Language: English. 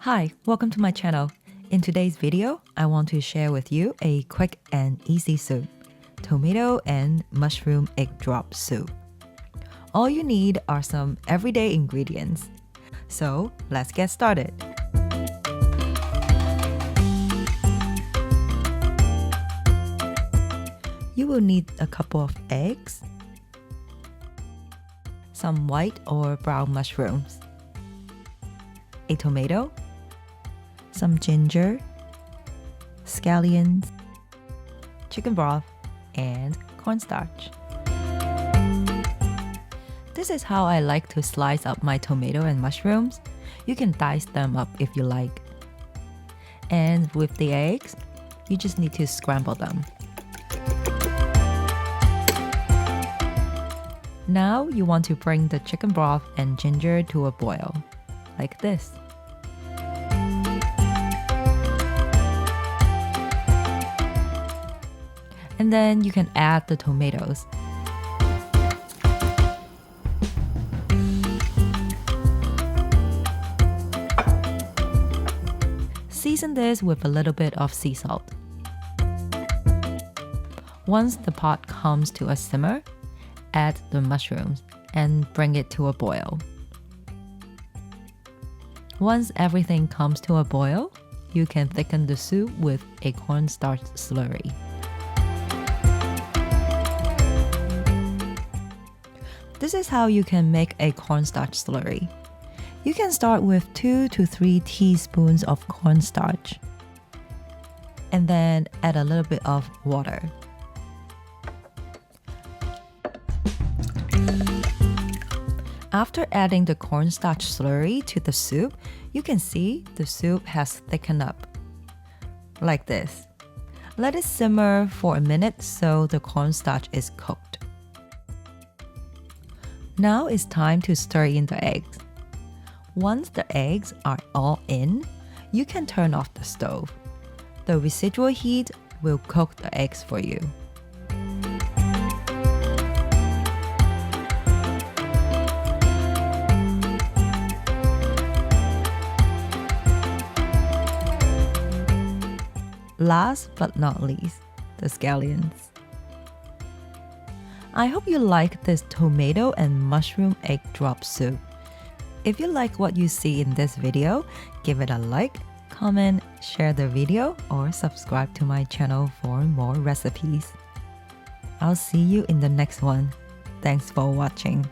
Hi, welcome to my channel. In today's video, I want to share with you a quick and easy soup, tomato and mushroom egg drop soup. All you need are some everyday ingredients. So let's get started. You will need a couple of eggs, some white or brown mushrooms, a tomato, some ginger, scallions, chicken broth, and cornstarch. This is how I like to slice up my tomato and mushrooms. You can dice them up if you like. And with the eggs, you just need to scramble them. Now you want to bring the chicken broth and ginger to a boil, like this. And then you can add the tomatoes. Season this with a little bit of sea salt. Once the pot comes to a simmer, add the mushrooms and bring it to a boil. Once everything comes to a boil, you can thicken the soup with a cornstarch slurry. This is how you can make a cornstarch slurry. You can start with 2 to 3 teaspoons of cornstarch and then add a little bit of water. After adding the cornstarch slurry to the soup, you can see the soup has thickened up, like this. Let it simmer for a minute so the cornstarch is cooked. Now it's time to stir in the eggs. Once the eggs are all in, you can turn off the stove. The residual heat will cook the eggs for you. Last but not least, the scallions. I hope you like this tomato and mushroom egg drop soup. If you like what you see in this video, give it a like, comment, share the video, or subscribe to my channel for more recipes. I'll see you in the next one. Thanks for watching.